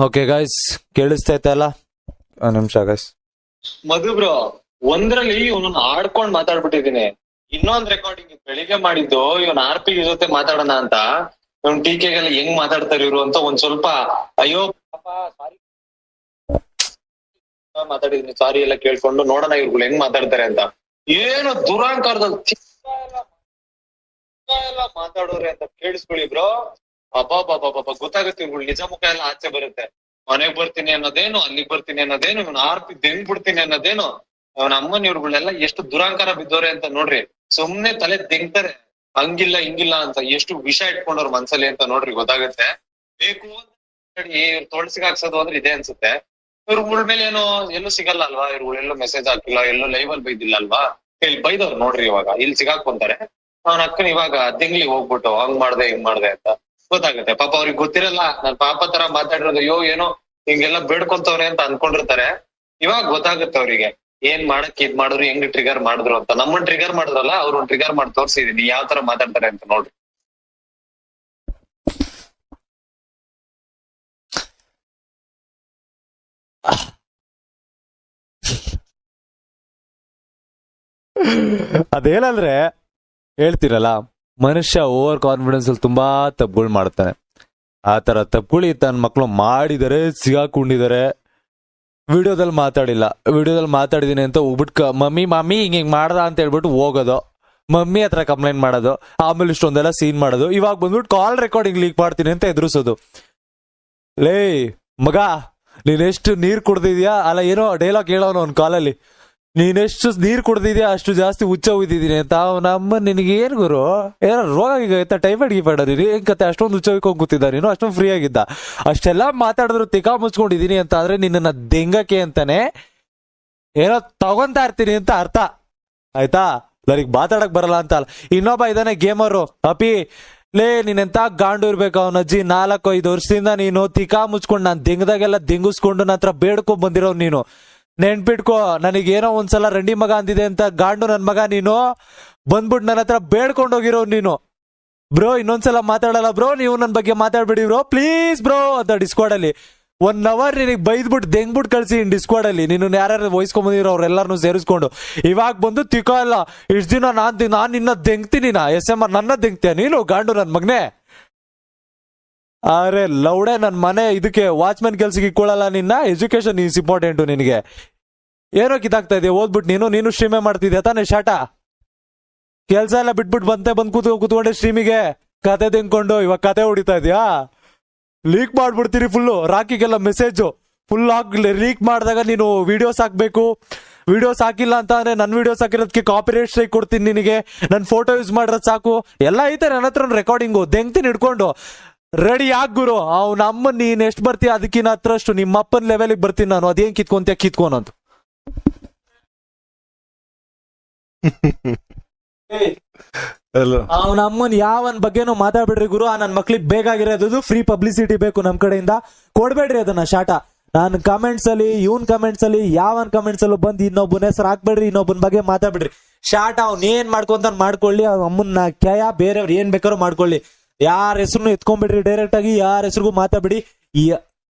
Okay guys, ಕೇಳಿಸ್ತೈತಲ್ಲ? ಒಂದ್ ನಿಮಿಷ guys. ಮಧು bro, ಒಂದ್ರಲ್ಲಿ ಇವನನ್ನ ಆಡ್ಕೊಂಡ್ ಮಾತಾಡ್ಬಿಟ್ಟಿದೀನಿ. ಇನ್ನೊಂದ್ ರೆಕಾರ್ಡಿಂಗ್ ಬೆಳಿಗ್ಗೆ ಮಾಡಿದ್ದು ಇವನ್ RP ಜೊತೆ ಮಾತಾಡೋಣ ಅಂತ. ಇವ್ನ್ ಟೀಕೆಗೆಲ್ಲ ಹೆಂಗ್ ಮಾತಾಡ್ತಾರೆ ಇವ್ರು ಅಂತ ಒಂದ್ ಸ್ವಲ್ಪ ಅಯ್ಯೋ ಪಾಪ ಸಾರಿ ಮಾತಾಡಿದೀನಿ, ಸಾರಿ ಎಲ್ಲ ಕೇಳ್ಕೊಂಡು ನೋಡೋಣ ಇವ್ರುಗಳು ಹೆಂಗ್ ಮಾತಾಡ್ತಾರೆ ಅಂತ. ಏನು ದುರಾಂಕಾರದಲ್ಲಿ ಎಲ್ಲ ಮಾತಾಡೋರೆ ಅಂತ ಕೇಳಿಸ್ಕೊಳ್ಳಿ ಬ್ರೋ. ಅಬ್ಬಾ ಗೊತ್ತಾಗುತ್ತೆ ಇವ್ರುಗಳು ನಿಜ ಮುಖ ಎಲ್ಲ ಆಚೆ ಬರುತ್ತೆ. ಮನೆಗ್ ಬರ್ತೀನಿ ಅನ್ನೋದೇನು, ಅಲ್ಲಿಗ್ ಬರ್ತೀನಿ ಅನ್ನೋದೇನು, ಇವ್ನ RP ದೆಂಗ್ ಬಿಡ್ತೀನಿ ಅನ್ನೋದೇನು. ಅವನ ಅಮ್ಮನ ಇವ್ರುಗಳೆಲ್ಲ ಎಷ್ಟು ದುರಾಂಕಾರ ಬಿದ್ದವ್ರೆ ಅಂತ ನೋಡ್ರಿ. ಸುಮ್ನೆ ತಲೆ ತೆಂಗ್ತಾರೆ, ಹಂಗಿಲ್ಲ ಹಿಂಗಿಲ್ಲ ಅಂತ. ಎಷ್ಟು ವಿಷ ಇಟ್ಕೊಂಡವ್ರ ಮನ್ಸಲ್ಲಿ ಅಂತ ನೋಡ್ರಿ, ಗೊತ್ತಾಗುತ್ತೆ. ಬೇಕು ಇವ್ರು ತೊಳ್ಸಿಗೆ ಹಾಕ್ಸೋದು ಅಂದ್ರೆ ಇದೆ ಅನ್ಸುತ್ತೆ. ಇವ್ರುಗಳ ಮೇಲೆ ಏನೋ ಎಲ್ಲೂ ಸಿಗಲ್ಲ ಅಲ್ವಾ, ಇವ್ರುಗಳೆಲ್ಲೂ ಮೆಸೇಜ್ ಹಾಕಿಲ್ಲ, ಎಲ್ಲೋ ಲೈವ್ ಅಲ್ಲಿ ಬೈದಿಲ್ಲ ಅಲ್ವಾ. ಇಲ್ಲಿ ಬೈದವ್ರು ನೋಡ್ರಿ, ಇವಾಗ ಇಲ್ಲಿ ಸಿಗಾಕೊಂತಾರೆ. ಅವ್ನ ಅಕ್ಕನ ಇವಾಗ ತಿಂಗ್ಳಿಗೆ ಹೋಗ್ಬಿಟ್ಟು ಹಂಗ್ ಮಾಡ್ದೆ ಹಿಂಗ್ ಮಾಡ್ದೆ ಅಂತ ಗೊತ್ತಾಗುತ್ತೆ. ಪಾಪ ಅವ್ರಿಗೆ ಗೊತ್ತಿರಲ್ಲ, ನಾನ್ ಪಾಪ ತರ ಮಾತಾಡಿರೋದು, ಅಯ್ಯೋ ಏನೋ ಹಿಂಗೆಲ್ಲ ಬೇಡ್ಕೊಂತವ್ರೆ ಅಂತ ಅನ್ಕೊಂಡಿರ್ತಾರೆ. ಇವಾಗ ಗೊತ್ತಾಗುತ್ತೆ ಅವ್ರಿಗೆ ಏನ್ ಮಾಡಕ್ ಇದ್ ಮಾಡಿದ್ರು, ಹೆಂಗ್ ಟ್ರಿಗರ್ ಮಾಡಿದ್ರು ಅಂತ. ನಮ್ಮನ್ ಟ್ರಿಗರ್ ಮಾಡಿದ್ರಲ್ಲ, ಅವ್ರನ್ನ ಟ್ರಿಗರ್ ಮಾಡಿ ತೋರ್ಸಿದೀನಿ ಯಾವ ತರ ಮಾತಾಡ್ತಾರೆ ಅಂತ ನೋಡ್ರಿ. ಅದೇನಂದ್ರೆ ಹೇಳ್ತಿರಲ್ಲ, ಮನುಷ್ಯ ಓವರ್ ಕಾನ್ಫಿಡೆನ್ಸ್ ಅಲ್ಲಿ ತುಂಬಾ ತಪ್ಪುಗಳು ಮಾಡ್ತಾನೆ. ಆ ತರ ತಪ್ಪುಗಳು ತನ್ನ ಮಕ್ಳು ಮಾಡಿದರೆ, ಸಿಗಾಕೊಂಡಿದ್ದಾರೆ. ವಿಡಿಯೋದಲ್ಲಿ ಮಾತಾಡಿಲ್ಲ, ವಿಡಿಯೋದಲ್ಲಿ ಮಾತಾಡಿದೀನಿ ಅಂತ ಹೋಗ್ಬಿಟ್ಟು ಮಮ್ಮಿ ಹಿಂಗ್ ಮಾಡ್ದ ಅಂತ ಹೇಳ್ಬಿಟ್ಟು ಹೋಗೋದು, ಮಮ್ಮಿ ಹತ್ರ ಕಂಪ್ಲೇಂಟ್ ಮಾಡೋದು, ಆಮೇಲೆ ಇಷ್ಟೊಂದೆಲ್ಲ ಸೀನ್ ಮಾಡೋದು. ಇವಾಗ ಬಂದ್ಬಿಟ್ಟು ಕಾಲ್ ರೆಕಾರ್ಡಿಂಗ್ ಲೀಕ್ ಮಾಡ್ತೀನಿ ಅಂತ ಎದುರಿಸೋದು. ಲೇ ಮಗ, ನೀನೆಷ್ಟು ನೀರ್ ಕುಡ್ದಿದ್ಯಾ, ಅಲ್ಲ ಏನೋ ಡೈಲಾಗ್ ಹೇಳೋನು ಅವ್ನ ಕಾಲಲ್ಲಿ, ನೀನೆಷ್ಟು ನೀರ್ ಕುಡ್ದಿದ್ಯಾ ಅಷ್ಟು ಜಾಸ್ತಿ ಹುಚ್ಚ ಹೋಗಿದ್ದೀನಿ ಅಂತ. ನಮ್ಮ ನಿನಗೆ ಏನ್ ಗುರು, ಏನೋ ರೋಗ ಈಗ ಟೈಫಾಯ್ಡ್ ಗಿಫೈಡ್ ನೀನು ಏನ್ ಕತೆ ಅಷ್ಟೊಂದು ಹುಚ್ಚ ಹೋಗಿ ಕೂತಿದ್ದ, ನೀನು ಅಷ್ಟೊಂದು ಫ್ರೀ ಆಗಿದ್ದ. ಅಷ್ಟೆಲ್ಲ ಮಾತಾಡಿದ್ರು ತಿಕಾ ಮುಚ್ಕೊಂಡಿದೀನಿ ಅಂತ ಆದ್ರೆ ನಿನ್ನ ದೆಂಗಕ್ಕೆ ಅಂತಾನೆ ಏನೋ ತಗೊಂತಾ ಇರ್ತೀನಿ ಅಂತ ಅರ್ಥ ಆಯ್ತಾ. ನನಗೆ ಮಾತಾಡಕ್ ಬರಲ್ಲ ಅಂತ ಅಲ್ಲ. ಇನ್ನೊಬ್ಬ ಇದಾನೆ ಗೇಮರು, ಅಪಿ ಲೇ ನೀನೆಂತ ಗಾಂಡು ಇರ್ಬೇಕು. ಅವನ ಅಜ್ಜಿ 4-5 ವರ್ಷದಿಂದ ನೀನು ತಿಕಾ ಮುಚ್ಕೊಂಡು ನಾನು ದೆಂಗದಾಗೆಲ್ಲ ದೆಂಗಿಸ್ಕೊಂಡು ನನ್ನ ಹತ್ರ ಬೇಡ್ಕೊಂಡ್ ಬಂದಿರೋ ನೀನು. ನೆನ್ಪಿಟ್ಕೋ, ನನಗೇನೋ ಒಂದ್ಸಲ ರಂಡಿ ಮಗ ಅಂದಿದೆ ಅಂತ ಗಾಂಡು ನನ್ ಮಗ ನೀನು ಬಂದ್ಬಿಟ್ಟು ನನ್ನ ಹತ್ರ ಬೇಡ್ಕೊಂಡೋಗಿರೋ ನೀನು. ಬ್ರೋ ಇನ್ನೊಂದ್ಸಲ ಮಾತಾಡಲ್ಲ ಬ್ರೋ, ನೀವು ನನ್ನ ಬಗ್ಗೆ ಮಾತಾಡ್ಬೇಡಿ ಬ್ರೋ ಪ್ಲೀಸ್ ಬ್ರೋ ಅಂತ ಡಿಸ್ಕಾರ್ಡ್ ಅಲ್ಲಿ 1 hour ನಿನಗೆ ಬೈದ್ಬಿಟ್ಟು ದೆಂಗ್ಬಿಟ್ಟು ಕಳ್ಸಿ ಡಿಸ್ಕಾರ್ಡ್ ಅಲ್ಲಿ. ನೀನು ಯಾರ್ಯಾರು ವಹಿಸ್ಕೊಂಬಂದಿರೋ ಅವ್ರೆಲ್ಲಾರು ಸೇರಿಸ್ಕೊಂಡು ಇವಾಗ ಬಂದು ತಿಕೋ ಇಲ್ಲ. ಇಷ್ಟ ದಿನ ನಾನ್ ನಿನ್ನ ದೆಂಗ್ತೀನಿ, SMR ನನ್ನ ದೆಂಗ್ತೀಯ ನೀನು ಗಾಂಡು ನನ್ ಮಗನೇ. ಅರೆ ಲೌಡೆ, ನನ್ ಮನೆ ಇದಕ್ಕೆ ವಾಚ್ಮನ್ ಕೆಲ್ಸಕ್ಕೆ ಇಕ್ಕೊಳ್ಳಲ್ಲ. ನಿನ್ನ ಎಜುಕೇಶನ್ ಈಸ್ ಇಂಪಾರ್ಟೆಂಟು. ನಿನಗೆ ಏನೋ ಕಿತ್ತಾಗ್ತಾ ಇದೆಯಾ ಓದ್ಬಿಟ್ಟು, ನೀನು ಸ್ಟ್ರೀಮೇ ಮಾಡ್ತಿದ್ಯಾ ತಾನೇ ಶಾಟ. ಕೆಲ್ಸ ಎಲ್ಲ ಬಿಟ್ಬಿಟ್ಟು ಬಂದ್ ಕೂತ್ಕೊಂಡೆ ಸ್ಟ್ರೀಮಿಗೆ ಕತೆ ತೆಂದ್ಕೊಂಡು. ಇವಾಗ ಕತೆ ಹೊಡಿತಾ ಇದೆಯಾ, ಲೀಕ್ ಮಾಡ್ಬಿಡ್ತೀರಿ ಫುಲ್ಲು. ರಾಕಿಗೆಲ್ಲ ಮೆಸೇಜು ಫುಲ್ ಲೀಕ್ ಮಾಡಿದಾಗ ನೀನು ವಿಡಿಯೋಸ್ ಹಾಕ್ಬೇಕು. ವಿಡಿಯೋಸ್ ಹಾಕಿಲ್ಲ ಅಂತ ಅಂದ್ರೆ ನನ್ನ ವಿಡಿಯೋಸ್ ಹಾಕಿರೋದಕ್ಕೆ ಕಾಪಿರೈಟ್ ಸ್ಟ್ರೈಕ್ ಕೊಡ್ತೀನಿ ನಿನಗೆ. ನನ್ ಫೋಟೋ ಯೂಸ್ ಮಾಡಿರೋದು ಸಾಕು, ಎಲ್ಲ ಐತೆ ನನ್ನ ಹತ್ರ ರೆಕಾರ್ಡಿಂಗು. ದೆಂಗ್ತೀನಿ ಹಿಡ್ಕೊಂಡು ರೆಡಿ ಆಗ್ ಗುರು. ಅವ್ನ ಅಮ್ಮ ನೀನ್ ಎಷ್ಟು ಬರ್ತೀಯ ಅದಕ್ಕಿನ್ನ ಹತ್ರಷ್ಟು ನಿಮ್ಮ ಅಪ್ಪನ ಲೆವೆಲ್ಗೆ ಬರ್ತೀನಿ ನಾನು. ಅದೇನ್ ಕಿತ್ಕೊಂತೀಯ ಕಿತ್ಕೋನಂತ. ಅವನ ಅಮ್ಮನ್ ಯಾವನ್ ಬಗ್ಗೆನೂ ಮಾತಾಡ್ಬಿಡ್ರಿ ಗುರು. ನನ್ ಮಕ್ಳಿಗೆ ಬೇಕಾಗಿರೋದು ಫ್ರೀ ಪಬ್ಲಿಸಿಟಿ ಬೇಕು ನಮ್ ಕಡೆಯಿಂದ. ಕೊಡ್ಬೇಡ್ರಿ ಅದನ್ನ ಶಾಟ. ನಾನು ಕಮೆಂಟ್ಸ್ ಅಲ್ಲಿ, ಇವನ್ ಕಮೆಂಟ್ಸ್ ಅಲ್ಲಿ, ಯಾವನ್ ಕಮೆಂಟ್ಸ್ ಅಲ್ಲೂ ಬಂದು ಇನ್ನೊಬ್ಬನ ಹೆಸರು ಹಾಕ್ಬೇಡ್ರಿ, ಇನ್ನೊಬ್ಬನ ಬಗ್ಗೆ ಮಾತಾಡ್ಬಿಡ್ರಿ. ಶಾಟ ಅವ್ನ್ ಏನ್ ಮಾಡ್ಕೊಂತ ಮಾಡ್ಕೊಳ್ಳಿ. ಅಮ್ಮನ್ನ ಕ್ಯಾಯ ಬೇರೆಯವ್ರು ಏನ್ ಬೇಕಾದ್ರೂ ಮಾಡ್ಕೊಳ್ಳಿ. ಯಾರ ಹೆಸರು ಎತ್ಕೊಂಡ್ಬಿಡ್ರಿ ಡೈರೆಕ್ಟ್ ಆಗಿ, ಯಾರ ಹೆಸರಿಗೂ ಮಾತಾಡ್ಬಿಡಿ. ಈ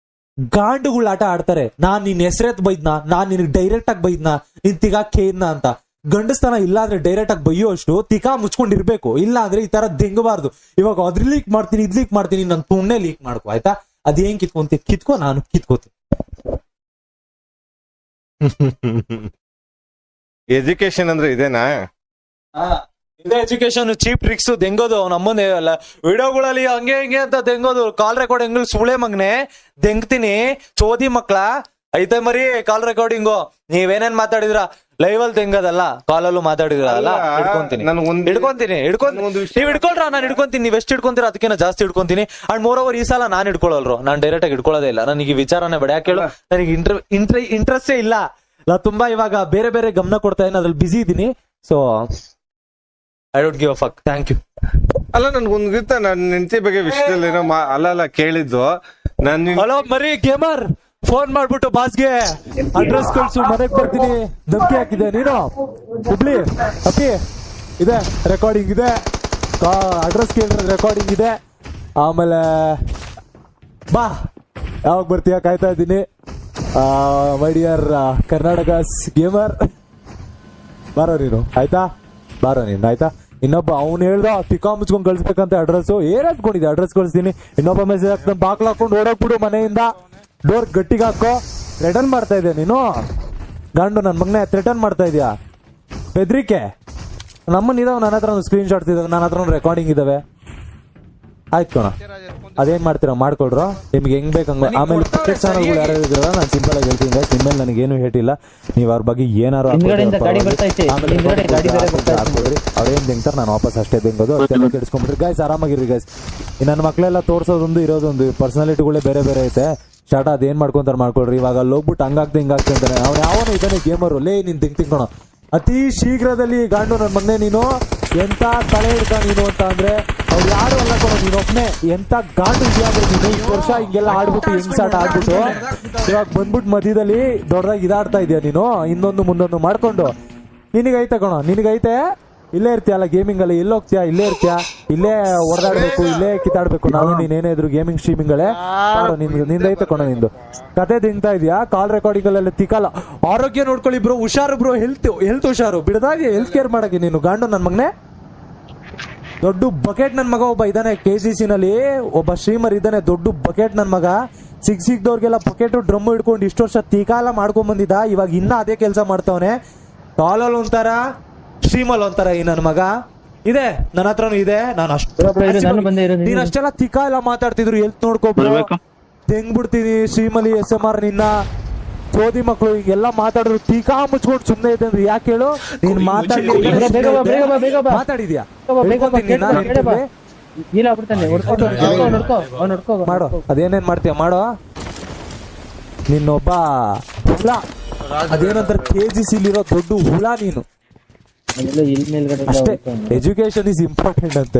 ಗಾಂಡುಗಳ ಆಟ ಆಡ್ತಾರೆ. ನಾನ್ ನಿನ್ ಹೆಸರೆತ್ ಬೈದ್ನಾ, ನಾನ್ ನಿನಗ್ ಡೈರೆಕ್ಟ್ ಆಗಿ ಬೈದ್ನಾ, ನಿನ್ ತಿಗಾ ಕೇದ್ನ ಅಂತ. ಗಂಡಸ್ತಾನ ಇಲ್ಲ ಅಂದ್ರೆ ಡೈರೆಕ್ಟ್ ಆಗಿ ಬೈಯೋ ಅಷ್ಟು ತಿಕಾ ಮುಚ್ಕೊಂಡಿರ್ಬೇಕು. ಇಲ್ಲ ಅಂದ್ರೆ ಈ ತರ ದೆಂಗಬಾರ್ದು. ಇವಾಗ ಅದ್ರ ಲೀಕ್ ಮಾಡ್ತೀನಿ, ಇದ್ ಲೀಕ್ ಮಾಡ್ತೀನಿ, ನನ್ ತುಣ್ಣೆ ಲೀಕ್ ಮಾಡ್ಕೊ ಆಯ್ತಾ. ಅದೇನ್ ಕಿತ್ಕೊಂತಿ ಕಿತ್ಕೋ, ನಾನು ಕಿತ್ಕೋತೀನಿ. ಎಜುಕೇಶನ್ ಅಂದ್ರೆ ಇದೇನಾ? ಇದೇ ಎಜುಕೇಶನ್. Cheap tricks ದೆಂಗೋದು. ಅವ್ನ ಅಮ್ಮನೇ ಅಲ್ಲ ವಿಡಿಯೋಗಳಲ್ಲಿ ಹಂಗೆ ಹಿಂಗೆ ಅಂತ ದೆಂಗೋದು. ಕಾಲ್ ರೆಕಾರ್ಡಿಂಗ್ ಸುಳೆ ಮಗ್ನೆ ದೆಂಗ್ತೀನಿ ಚೋದಿ ಮಕ್ಳ ಐತೆ ಮರಿ. ಕಾಲ್ ರೆಕಾರ್ಡಿಂಗು ನೀವೇನೇನ್ ಮಾತಾಡಿದ್ರ ಲೈವ್ ಅಲ್ಲಿ ತೆಂಗದಲ್ಲ, ಕಾಲಲ್ಲೂ ಮಾತಾಡಿದ್ರಲ್ಲ. ಹಿಡ್ಕೊಂತೀನಿ ನೀವ್ ಹಿಡ್ಕೊಳ್ರ, ನಾನು ಹಿಡ್ಕೊಂತೀನಿ. ನೀವ್ ಎಷ್ಟು ಹಿಡ್ಕೊಂತೀರ ಅದಕ್ಕಿಂತ ಜಾಸ್ತಿ ಹಿಡ್ಕೊಂತೀನಿ. ಅಂಡ್ ಮೋರ್ ಓವರ್ ಈ ಸಲ ನಾನ್ ಹಿಡ್ಕೊಳ್ಳಲ್ರು, ನಾನ್ ಡೈರೆಕ್ಟ್ ಆಗಿ ಹಿಡ್ಕೊಳ್ಳೋದೇ ಇಲ್ಲ. ನನಗೆ ವಿಚಾರನೇ ಬೇಡ. ಯಾಕೆ ಹೇಳು, ನನಗೆ ಇಂಟ್ರೆಸ್ಟೇ ಇಲ್ಲ. ನಾ ತುಂಬಾ ಇವಾಗ ಬೇರೆ ಬೇರೆ ಗಮನ ಕೊಡ್ತಾ ಇದ್ದೀನಿ, ಅದ್ರಲ್ಲಿ ಬಿಸಿ ಇದ್ದೀನಿ. So I don't give a fuck. Thank you. ಅಲ್ಲ ನನ್ಗೊಂದು ಗೊತ್ತಾ, ನನ್ನ ಹೆಂಡತಿ ಬಗ್ಗೆ ವಿಷಯದಲ್ಲಿ ಏನೋ ಅಲ್ಲ ಕೇಳಿದ್ದು. ಹಲೋ ಮರಿ ಗೇಮರ್, ಫೋನ್ ಮಾಡ್ಬಿಟ್ಟು ಬಾಸ್ಗೆ ಅಡ್ರೆಸ್ ಕಳ್ಸು, ಮನೆಗ್ ಬರ್ತೀನಿ ಧಮ್ಕಿ ಹಾಕಿದೆ ನೀನು. ಹುಬ್ಳಿ ಅಪ್ಪಿ ಇದೆ, ರೆಕಾರ್ಡಿಂಗ್ ಇದೆ, ಅಡ್ರೆಸ್ ಕೇಳಿದ್ರೆ ರೆಕಾರ್ಡಿಂಗ್ ಇದೆ. ಆಮೇಲೆ ಬಾ ಯಾವಾಗ ಬರ್ತೀಯ ಕಾಯ್ತಾ ಇದ್ದೀನಿ ಮೈ ಡಿಯರ್ ಕರ್ನಾಟಕ ಗೇಮರ್. ಬಾರೋ ನೀನು ಆಯ್ತಾ, ಬಾರೋ ನೀನು ಆಯ್ತಾ. ಇನ್ನೊಬ್ಬ ಅವ್ನು ಹೇಳ್ದ ತಿಕ್ಕಾ ಮುಚ್ಕೊಂಡ್ ಕಳ್ಸ್ಬೇಕಂತ ಅಡ್ರೆಸ್ ಏನ್ ಹಾಕೊಂಡಿದ್ದೆ, ಅಡ್ರೆಸ್ ಕಳಿಸ್ತೀನಿ. ಇನ್ನೊಬ್ಬ ಮೆಸೇಜ್ ಹಾಕ್ತಾನೆ ಬಾಕ್ಲ ಹಾಕೊಂಡು ಓಡೋಗ್ಬಿಡು ಮನೆಯಿಂದ, ಡೋರ್ ಗಟ್ಟಿಗೆ ಹಾಕೋ. ಥ್ರೆಟನ್ ಮಾಡ್ತಾ ಇದೆಯಾ ನೀನು ಗಂಡು ನನ್ನ ಮಗನೇ, ಥ್ರೆಟನ್ ಮಾಡ್ತಾ ಇದೆಯಾ ಬೆದ್ರಿಕೆ. ನಮ್ಮನ್ನ ಇದಾವೆ ನನ್ನ ಹತ್ರ ಒಂದು ಸ್ಕ್ರೀನ್ ಶಾಟ್ಸ್ ಇದಾವೆ, ನನ್ನ ಹತ್ರ ಒಂದು ರೆಕಾರ್ಡಿಂಗ್ ಇದಾವೆ. ಆಯ್ತು ಕಣ, ಅದೇನ್ ಮಾಡ್ತೀರಾ ಮಾಡ್ಕೊಳ್ರು, ನಿಮ್ಗೆ ಹೆಂಗ್ ಬೇಕಂಗ. ಆಮೇಲೆ ಕ್ರಿಕೆಟ್ ಚಾನಲ್ಗಳು ಯಾರು ಇದ್ರಲ್ಲ ನಾನು ಸಿಂಪಲ್ ಆಗಿ ಹೇಳ್ತೀನಿ ಗೈಸ್, ನಿಮ್ಮಲ್ಲಿ ನನಗೇನು ಹೇಟಿಲ್ಲ. ನೀವು ಅವ್ರ ಬಗ್ಗೆ ಏನಾರು ಅವ್ರೇನ್ ತಿಂತಾರೆ ನಾನು ವಾಪಸ್ ಅಷ್ಟೇ ತಿಂಗೋದು. ಕೆಡಿಸ್ಕೊಂಡ್ಬಿಟ್ರಿ ಗೈಸ್, ಆರಾಮಾಗಿರಿ ಗೈಸ್. ನನ್ನ ಮಕ್ಳೆಲ್ಲ ತೋರ್ಸೋದೊಂದು ಇರೋದೊಂದು ಪರ್ಸನಾಲಿಟಿಗಳೇ ಬೇರೆ ಬೇರೆ ಐತೆ. ಶಾಟ ಅದೇನ್ ಮಾಡ್ಕೊಂತಾರೆ ಮಾಡ್ಕೊಳ್ರಿ. ಇವಾಗ ಅಲ್ಲಿ ಹೋಗ್ಬಿಟ್ಟು ಹಂಗಾಗ್ತದೆ ಹಿಂಗಾಗ್ತದೆ ಅಂತಾನೆ ಅವ್ನು ಯಾವನೋ ಇದ್ದಾನೆ ಗೇಮರು. ಲೇ ನೀನ್ ತಿಂಕೋಣ ಅತಿ ಶೀಘ್ರದಲ್ಲಿ ಗಾಂಡು ನನ್ನ ಮಗನೇ, ನೀನು ಎಂತ ತಲೆ ಹಿಡ್ಕ ನೀನು ಅಂತ ಅಂದ್ರೆ ಅವ್ರು ಯಾರು ಅಲ್ಲ ಕೊಡೋ, ನೀನು ಒಬ್ಬನೇ ಎಂತ ಗಾಂಡು ಇದೆಯಾ ಅಂದ್ರೆ ನೀನು. ಇಷ್ಟು ವರ್ಷ ಹಿಂಗೆಲ್ಲ ಆಡ್ಬಿಟ್ಟು ಹೆಂಗ್ ಸಾಟ ಆಡ್ಬಿಟ್ಟು ಇವಾಗ ಬಂದ್ಬಿಟ್ಟು ಮಧ್ಯದಲ್ಲಿ ದೊಡ್ಡದಾಗಿ ಇದಾಡ್ತಾ ಇದೆಯಾ ನೀನು, ಇನ್ನೊಂದು ಮುಂದೊಂದು ಮಾಡ್ಕೊಂಡು. ನಿನಗೈತೆ ಕಣೋ, ನಿನಗೈತೆ. ಇಲ್ಲೇ ಇರ್ತೀಯ ಅಲ್ಲ ಗೇಮಿಂಗ್ ಅಲ್ಲಿ, ಎಲ್ಲಿ ಹೋಗ್ತೀಯಾ, ಇಲ್ಲೇ ಇರ್ತೀಯಾ, ಇಲ್ಲೇ ಹೊಡೆದಾಡ್ಬೇಕು, ಇಲ್ಲೇ ಕಿತ್ತಾಡ್ಬೇಕು. ನಾನು ನೀನೇನೇ ಇದ್ರು ಗೇಮಿಂಗ್ ಸ್ಟ್ರೀಮಿಂಗಳೇ ನಿಂದೈತೆ ಕಣೋ. ನಿಂದು ಕತೆ ತಿಂತಾ ಇದೆಯಾ ಕಾಲ್ ರೆಕಾರ್ಡಿಂಗ್ ಅಲ್ಲೆಲ್ಲ ತಿಕ್ಕಲ್ಲ. ಆರೋಗ್ಯ ನೋಡ್ಕೊಳ್ಳಿ ಬ್ರೋ, ಹುಷಾರು ಬ್ರೋ, ಹೆಲ್ತ್ ಹುಷಾರು ಬಿಡದಾಗಿ ಹೆಲ್ತ್ ಕೇರ್ ಮಾಡಕ್ಕೆ ನೀನು ಗಾಂಡು ನನ್ನ ಮಗನೇ. ದೊಡ್ಡ ಬಕೆಟ್ ನನ್ ಮಗ ಒಬ್ಬ ಇದ್ದಾನೆ KCC ನಲ್ಲಿ, ಒಬ್ಬ ಸ್ಟ್ರೀಮರ್ ಇದ್ದಾನೆ ದೊಡ್ಡ ಬಕೆಟ್ ನನ್ ಮಗ. ಸಿಕ್ದವ್ರಿಗೆಲ್ಲ ಬಕೆಟ್ ಡ್ರಮ್ ಹಿಡ್ಕೊಂಡು ಇಷ್ಟು ವರ್ಷ ತೀಕಾಲ ಮಾಡ್ಕೊಂಡ್ ಬಂದಿದ್ದ. ಇವಾಗ ಇನ್ನ ಅದೇ ಕೆಲಸ ಮಾಡ್ತಾವನೆ. ಕಾಲಲ್ಲಿ ಒಂಥರ ಸ್ಟ್ರೀಮಲ್ಲಿ ಒಂಥರ ಈ ನನ್ನ ಮಗ ಇದೆ, ನನ್ನ ಹತ್ರನು ಇದೆ. ನಾನು ನೀನ್ ಅಷ್ಟೆಲ್ಲ ತಿಕಾ ಎಲ್ಲ ಮಾತಾಡ್ತಿದ್ರು ಹೆಲ್ತ್ ನೋಡ್ಕೊಬೇಕು ಹೆಂಗ್ ಬಿಡ್ತೀನಿ ಸ್ಟ್ರೀಮಲ್ಲಿ SMR ನಿನ್ನ ಸೋದಿ ಮಕ್ಕಳು ಹಿಂಗೆಲ್ಲ ಮಾತಾಡಿದ್ರು ತೀಕಾ ಮುಚ್ಕೊಂಡು ಸುಮ್ನೆ ಇದೆ ಅಂದ್ರೆ ಯಾಕೆ ಹೇಳು. ನೀನ್ ಮಾತಾಡಿದ್ಯಾ ಮಾಡೋ, ಅದೇನೇನ್ ಮಾಡ್ತೀಯ ಮಾಡೋ. ನಿನ್ನೊಬ್ಬ ಹುಳ, ಅದೇನಂತಾರೆ KCC ಇರೋ ದೊಡ್ಡ ಹುಳ ನೀನು ಅಷ್ಟೇ. ಎಜುಕೇಶನ್ ಇಸ್ ಇಂಪಾರ್ಟೆಂಟ್ ಅಂತೆ.